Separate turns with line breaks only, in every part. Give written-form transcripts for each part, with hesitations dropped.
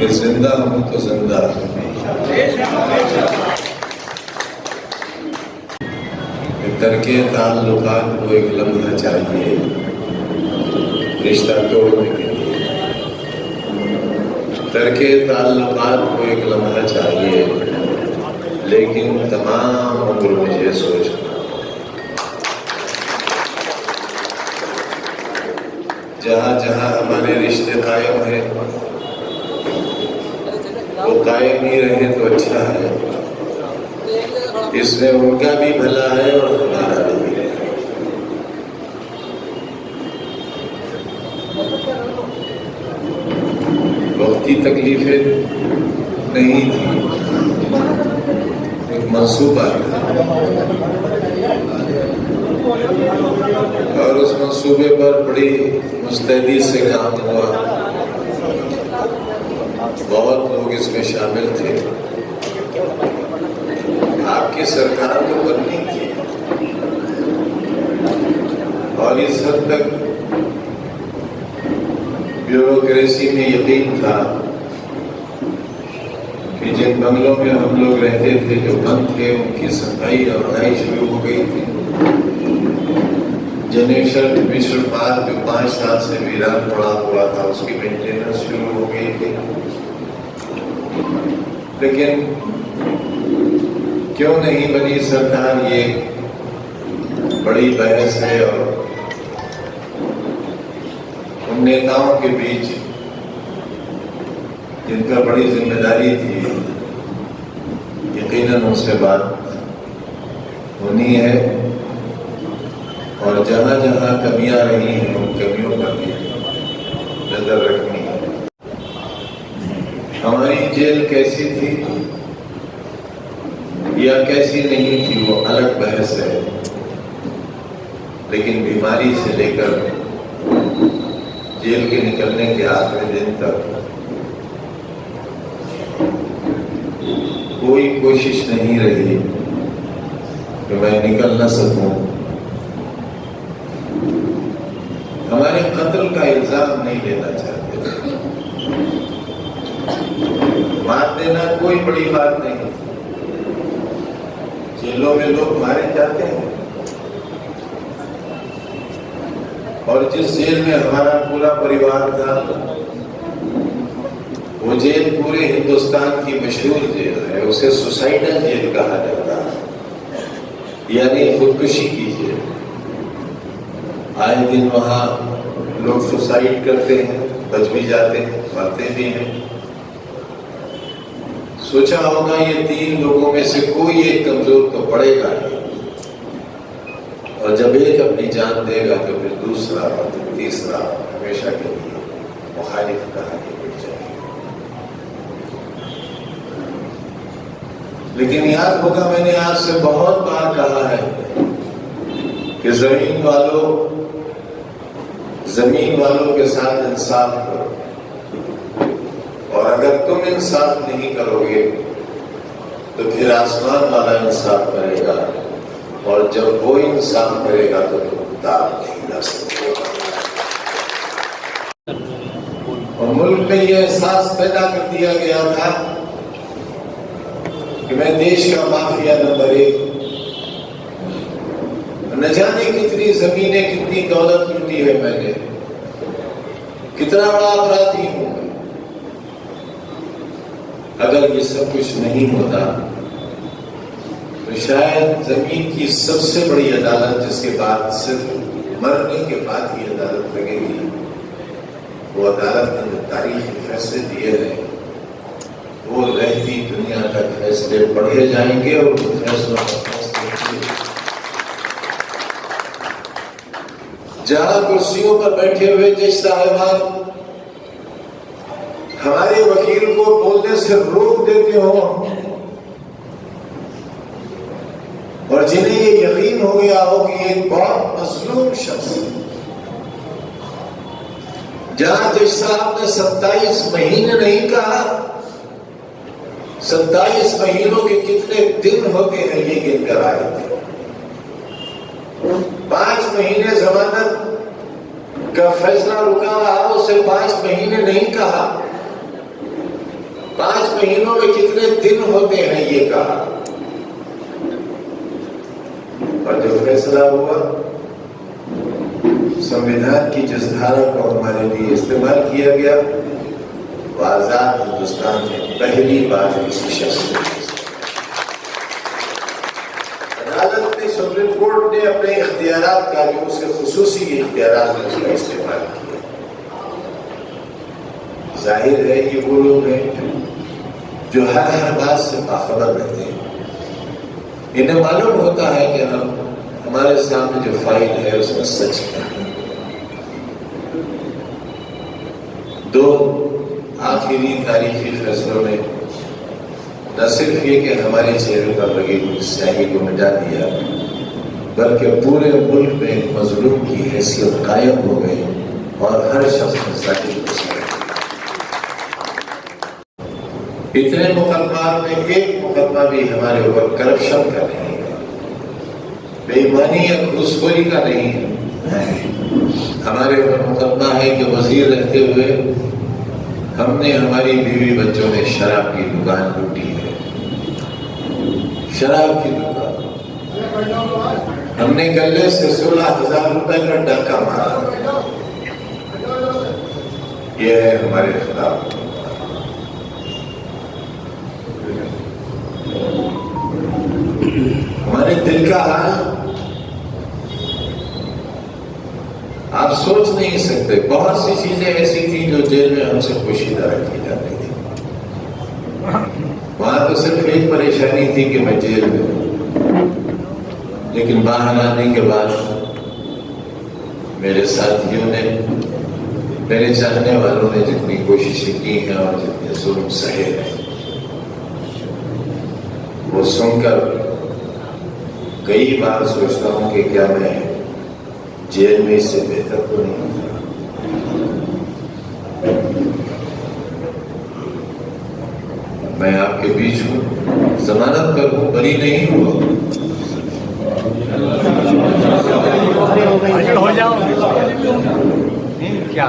कि जिंदा हूं तो जिंदा। तरके ताल्लुकात को एक लम्हा चाहिए रिश्ता तोड़ने के लिए। तरके ताल्लुकात को एक लम्हा चाहिए, लेकिन तमाम उम्र मुझे सोचना। जहाँ जहाँ हमारे रिश्ते कायम हैं वो कायम ही रहे तो अच्छा है। इसमें उनका भी भला है और हमारा भी है। वक्ती तकलीफें नहीं थी, एक मंसूबा था और उस मंसूबे पर बड़ी मुस्तैदी से काम हुआ। बहुत लोग इसमें शामिल थे। आपकी सरकार तो बननी थी और इस हद तक ब्यूरोक्रेसी में यकीन था कि जिन बंगलों में हम लोग रहते थे, जो बंद थे, उनकी सफाई और रहाई शुरू हो गई थी। जनेश्वर मिश्र पार्क जो 5 साल से वीरान पड़ा हुआ था, उसकी मेंटेनेंस शुरू हो गई थी। लेकिन क्यों नहीं बनी सरकार, ये बड़ी बहस है। और उन नेताओं के बीच जिनका बड़ी जिम्मेदारी थी, यकीनन उनसे बात होनी है और जहां जहां कमियां रही हैं उन कमियों पर भी नजर रखनी है। हमारी जेल कैसी थी या कैसी नहीं थी वो अलग बहस है, लेकिन बीमारी से लेकर जेल के निकलने के आखिरी दिन तक कोई कोशिश नहीं रही कि मैं निकल न सकूं। हमारे कत्ल का इल्जाम नहीं लेना चाहते। मार देना कोई बड़ी बात नहीं। जेलों में लोग मारे जाते हैं और जिस जेल में हमारा पूरा परिवार था, वो जेल पूरे हिंदुस्तान की मशहूर जेल है। उसे सुसाइडल जेल कहा जाता है, यानी खुदकुशी की जेल। आए दिन वहां लोग सुसाइड करते हैं, बच भी जाते हैं, मरते भी हैं। सोचा होगा ये 3 लोगों में से कोई एक कमजोर तो पड़ेगा ही, और जब एक अपनी जान देगा तो फिर दूसरा और तीसरा हमेशा के लिए मुखालिफ कहानी बढ़ जाएगी। लेकिन याद होगा मैंने आपसे बहुत बार कहा है कि जमीन वालों के साथ इंसाफ करो, और अगर तुम इंसाफ नहीं करोगे तो फिर आसमान वाला इंसाफ करेगा, और जब वो इंसाफ करेगा तो तुम दाग नहीं ला सकते। और मुल्क में यह एहसास पैदा कर दिया गया था कि मैं देश का माफिया नंबर 1, न जाने कितनी जमीनें, कितनी दौलत लूटी है मैंने, कितना बड़ा अपराधी हूं। अगर ये सब कुछ नहीं होता तो शायद जमीन की सबसे बड़ी अदालत, जिसके बाद सिर्फ मरने के बाद ही अदालत लगेगी, वो अदालत ने तारीखी फैसले दिए हैं, वो रहती दुनिया तक फैसले पढ़े जाएंगे और उन फैसलों का जहां कुर्सियों पर बैठे हुए जज साहिबान हमारे वकील को बोलने से रोक देते हो, और जिन्हें ये यकीन हो गया हो कि एक बहुत मजलूम शख्स, जहां जज साहब ने 27 महीने नहीं कहा, 27 महीनों के कितने दिन होते हैं ये गिनकर आए थे। 5 महीने जमानत का फैसला रुका रहा, उसे 5 महीने नहीं कहा, 5 महीनों में कितने दिन होते हैं ये कहा, और जो फैसला हुआ संविधान की जिस धारा को हमारे लिए इस्तेमाल किया गया, वो आजाद हिंदुस्तान में पहली बार किसी शख्स ने, अदालत ने, सुप्रीम कोर्ट ने अपने इख्तियारात का, जो उसके खुसूसी इख्तियारात में उसका इस्तेमाल किया। जाहिर है ये वो लोग हैं जो हर बात से बाखबर रहते हैं। इन्हें मालूम होता है कि हमारे सामने जो फाइल है उसमें सच है। 2 आखिरी तारीखी फैसलों ने न सिर्फ ये कि हमारे चेहरे पर लगी हुई स्याही को मिटा दिया, बल्कि पूरे मुल्क में एक मजलूम की हैसियत कायम हो गई और हर शख्स में जाहिर हो गया। इतने मुकदमा में एक मुकदमा भी हमारे ऊपर करप्शन का नहीं है, बेईमानी या घूसखोरी का नहीं है। हमारे ऊपर मुकदमा है कि वजीर रहते हुए हमने हमारी बीवी बच्चों ने शराब की दुकान लूटी है, शराब की दुकान। हमने गले से 16,000 रुपए का डका मारा। यह है हमारे खिलाफ। हमारे दिल का हाल आप सोच नहीं सकते। बहुत सी चीजें ऐसी थी जो जेल में हमसे पोशीदा रखी जाती थी। वहां तो सिर्फ एक परेशानी थी कि मैं जेल में हूं, लेकिन बाहर आने के बाद मेरे साथियों ने, मेरे चाहने वालों ने जितनी कोशिशें की हैं और जितने जुल्म सहे हैं, वो सुनकर कई बार सोचता हूं कि क्या मैं जेल में इससे बेहतर तो नहीं होता। मैं आपके बीच हूं, जमानत पर हूं, बरी नहीं हुआ।
हो जाओ क्या?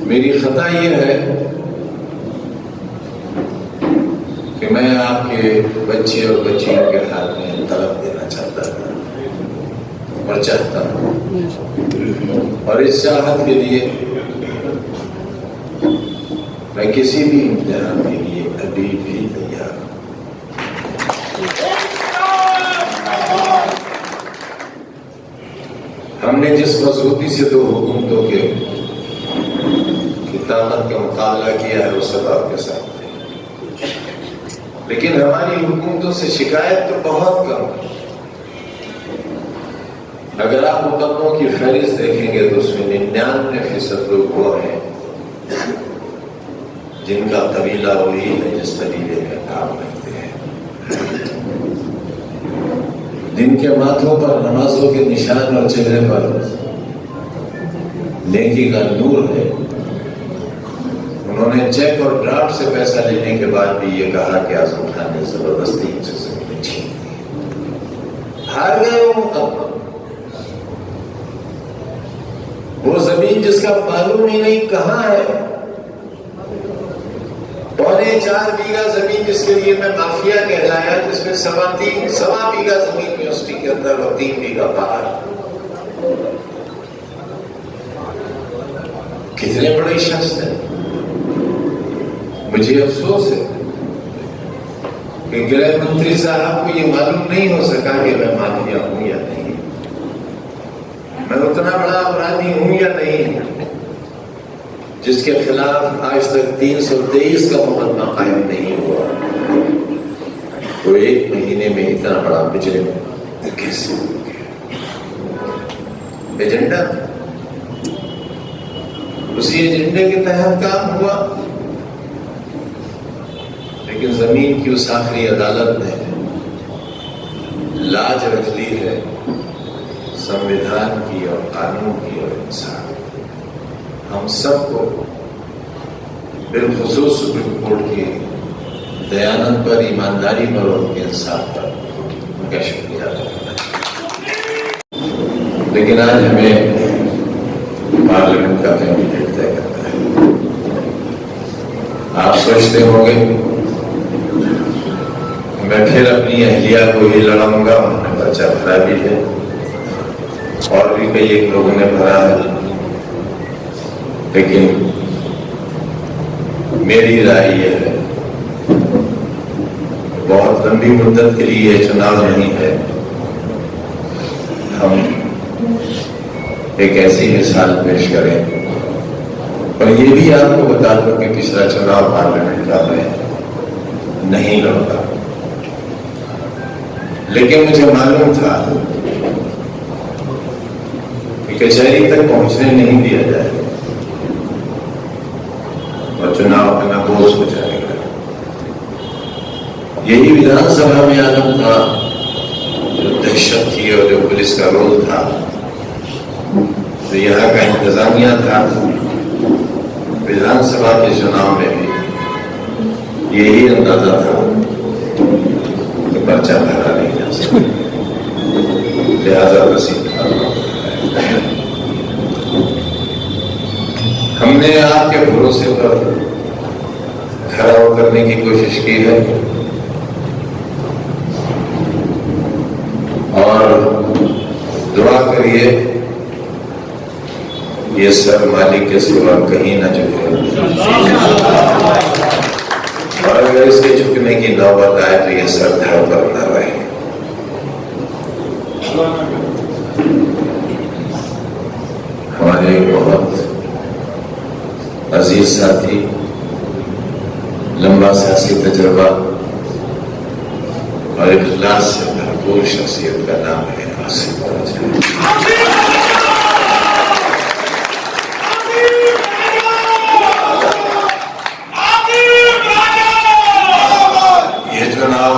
मेरी खता यह है कि मैं आपके बच्चे और बच्चियों के हाथ में तलब देना चाहता था और चाहता हूं, और इस चाहत के लिए मैं किसी भी इम्तिहान के लिए अभी भी तैयार हूं। हमने जिस मजबूती से 2 हुकूमतों की ताकत का मुकाबला किया है वो सब आपके साथ, लेकिन हमारी हुकूमतों से शिकायत तो बहुत कम है। अगर आप मुकदमों की फहरिस्त देखेंगे तो उसमें 99% लोग वो हैं जिनका कबीला वही है जिस कबीले में काम करते हैं, जिनके माथों पर नमाजों के निशान और चेहरे पर नेकी का नूर है। उन्होंने चेक और ड्राफ्ट से पैसा लेने के बाद भी ये कहा कि आजम खान ने जबरदस्ती उनसे जमीन छीन ली। हार गए वो मुकदमा। वो जमीन जिसका मालूम ही नहीं कहां है, 4.25 बीघा जमीन जिसके लिए मैं माफिया कहलाया, जिसमें 3.25 बीघा जमीन यूनिवर्सिटी के अंदर और 3 बीघा बाहर। कितने बड़े शख्स थे। मुझे अफसोस है कि गृह मंत्री साहब को ये मालूम नहीं हो सका कि मैं माफिया हूं या नहीं, मैं उतना बड़ा अपराधी हूं या नहीं जिसके खिलाफ आज तक 323 का मुकदमा कायम नहीं हुआ। तो 1 महीने में इतना बड़ा मुजरिम कैसे हो गया? एजेंडा, उसी एजेंडे के तहत काम हुआ। लेकिन जमीन की उस आखिरी अदालत ने लाज रख ली है संविधान की और कानून की और इंसान। हम सबको बिलखुसूस सुप्रीम कोर्ट की दयानत पर, ईमानदारी पर और उनके इंसाफ पर उनका शुक्रिया अदा करना चाहिए। लेकिन आज हमें पार्लियामेंट का कैंडिडेट तय करना है। सोचते होंगे मैं फिर अपनी अहलिया को ही लड़ाऊंगा, उन्होंने पर्चा भरा भी है और भी कई एक लोगों ने भरा है, लेकिन मेरी राय यह है बहुत लंबी मुद्दत के लिए यह चुनाव नहीं है। हम एक ऐसी मिसाल पेश करें और ये भी आपको बता दूं कि पिछला चुनाव पार्लियामेंट का मैं नहीं लड़ता, लेकिन मुझे मालूम था कि कचहरी तक पहुंचने नहीं दिया जाएगा और चुनाव का नाबोज हो जाएगा। यही विधानसभा में आलम था, जो दहशत थी और जो पुलिस का रोल था, तो यहाँ का इंतजामिया था। विधानसभा के चुनाव में भी यही अंदाजा था कि पर्चा भरा नहीं जा सकता, लिहाजा रसीद हमने आपके भरोसे पर खरा उतरने की कोशिश की है और दुआ करिए ये सर मालिक के सिवा कहीं ना झुके, और अगर इसके झुकने की नौबत आए तो ये सर धड़ पर न रहे। हमारे बहुत अजीज साथी, लंबा सियासी तजुर्बा और इखलास से भरपूर शख्सियत का नाम है आसिफ राजा। ये चुनाव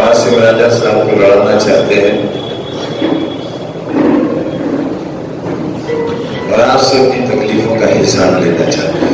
आसिफ राजा साहब को लड़ना चाहते हैं और आपसे अपनी तकलीफों का हिसाब लेना चाहते हैं।